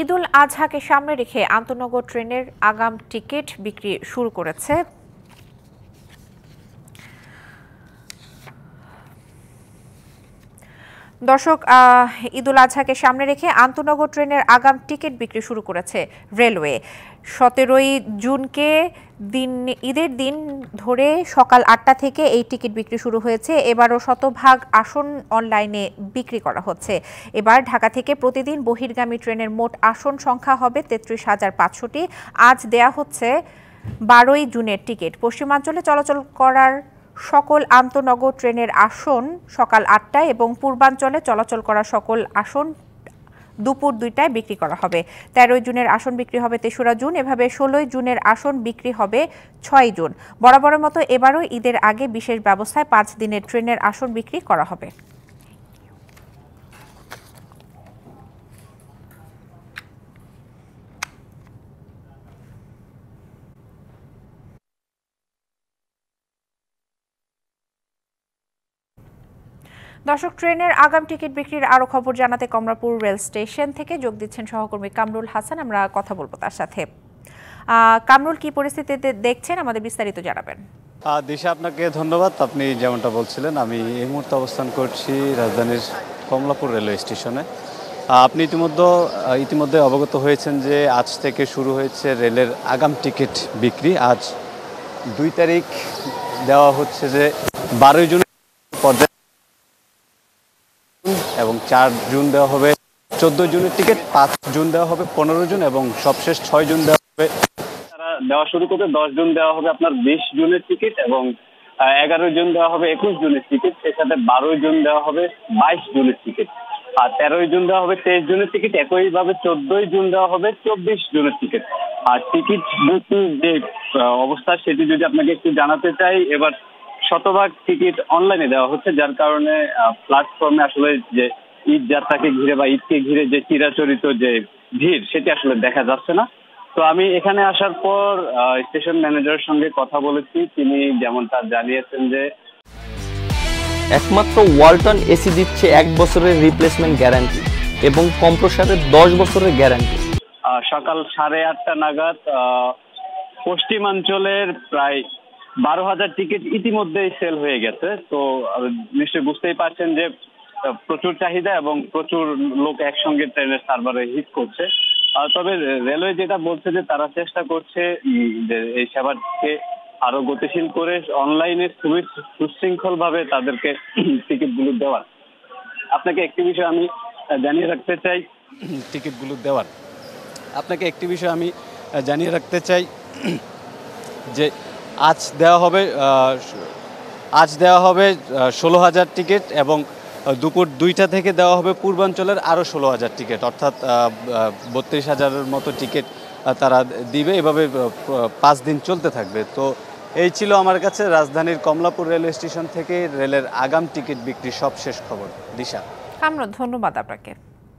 ঈদুল আজহাকে সামনে রেখে আন্তনগর ট্রেনের আগাম টিকিট বিক্রি শুরু করেছে দর্শক। ঈদুল আজহাকে সামনে রেখে আন্তনগর ট্রেনের আগাম টিকিট বিক্রি শুরু করেছে রেলওয়ে। 17ই জুনকে ঈদের দিন ধরে সকাল 8টা থেকে এই টিকিট বিক্রি শুরু হয়েছে। এবারও শতভাগ আসন অনলাইনে বিক্রি করা হচ্ছে। এবার ঢাকা থেকে প্রতিদিন বহির্গামী ট্রেনের মোট আসন সংখ্যা হবে 33,500টি। আজ দেয়া হচ্ছে 12ই জুনের টিকিট। পশ্চিমাঞ্চলে চলাচল করার সকল আন্তনগর ট্রেনের আসন সকাল 8টায় এবং পূর্বাঞ্চলে চলাচল করা সকল আসন দুপুর 2টায় বিক্রি করা হবে। 13ই জুনের আসন বিক্রি হবে 3রা জুন। এভাবে 16ই জুনের আসন বিক্রি হবে 6ই জুন। বরাবরের মতো এবারও ঈদের আগে বিশেষ ব্যবস্থায় 5 দিনের ট্রেনের আসন বিক্রি করা হবে। দর্শক, ট্রেনের আগাম টিকিট বিক্রির আরো খবর জানাতে কমলাপুর রেল স্টেশন থেকে যোগ দিচ্ছেন সহকর্মী কামরুল হাসান। আমরা কথা বলবো তার সাথে। কামরুল, কি পরিস্থিতিতে দেখছেন, আমাদের বিস্তারিত জানাবেন। দিশা, আপনাকে ধন্যবাদ। আপনি যেমনটা বলছিলেন, আমি এই মুহূর্তে অবস্থান করছি রাজধানীর কমলাপুর রেলওয়ে স্টেশনে। আপনি ইতিমধ্যে অবগত হয়েছেন যে আজ থেকে শুরু হয়েছে রেলের আগাম টিকিট বিক্রি। আজ 2 তারিখ দেওয়া হচ্ছে যে 12 জুন পর্যায়ে এবং 4 জুন দেওয়া হবে 14 জুনের টিকিট, 5 জুন দেওয়া হবে 15 জুন এবং সবশেষ 6 জুন দেওয়া হবে। তারা দেওয়া শুরু করতে 10 জুন দেওয়া হবে আপনার 20 জুনের টিকিট এবং 11 জুন দেওয়া হবে 21 জুনের টিকিট। এর সাথে 12 জুন দেওয়া হবে 22 জুনের টিকিট, আর 13 জুন দেওয়া হবে 23 জুনের টিকিট। একইভাবে 14 জুন দেওয়া হবে 24 জুনের টিকিট। আর টিকিট বুকিং যে অবস্থা সেটি যদি আপনাকে একটু জানাতে চাই, এবার শতভাগ টিকিট অনলাইনে দেওয়া হচ্ছে, যার কারণে প্ল্যাটফর্মে আসলে যে ঈদ যাত্রাকে ঘিরে বা ঈদকে ঘিরে যে চিরাচরিত যে ভিড় সেটি আসলে দেখা যাচ্ছে না। তো আমি এখানে আসার পর স্টেশন ম্যানেজারের সঙ্গে কথা বলেছি। তিনি যেমনটা জানিয়েছেন যে একমাত্র ওয়ালটন এসি দিচ্ছে 1 বছরের রিপ্লেসমেন্ট গ্যারান্টি এবং কম্প্রেসরের 10 বছরের গ্যারান্টি। সকাল 8:30টা নাগাদ পশ্চিমাঞ্চলের প্রায় 12,000 টিকিট ইতিমধ্যেই সেল হয়ে গেছে। তো নিশ্চয়ই বুঝতেই পারছেন যে প্রচুর চাহিদা এবং প্রচুর লোক একসঙ্গে ট্রেনের সার্ভারে হিট করছে। তবে রেলওয়ে যেটা বলছে যে তারা চেষ্টা করছে যে এই সেবাকে আরো গতিশীল করে অনলাইনে সুশৃঙ্খল ভাবে তাদেরকে টিকিটগুলো দেওয়ার। আপনাকে একটি বিষয় আমি জানিয়ে রাখতে চাই যে আজ দেওয়া হবে 16,000 টিকিট এবং দুপুর 2টা থেকে দেওয়া হবে পূর্বাঞ্চলের আরও 16,000 টিকিট, অর্থাৎ 32,000-এর মতো টিকিট তারা দিবে। এভাবে 5 দিন চলতে থাকবে। তো এই ছিল আমার কাছে রাজধানীর কমলাপুর রেলওয়ে স্টেশন থেকে রেলের আগাম টিকিট বিক্রির সবশেষ খবর। দিশা, আমরা ধন্যবাদ আপনাকে।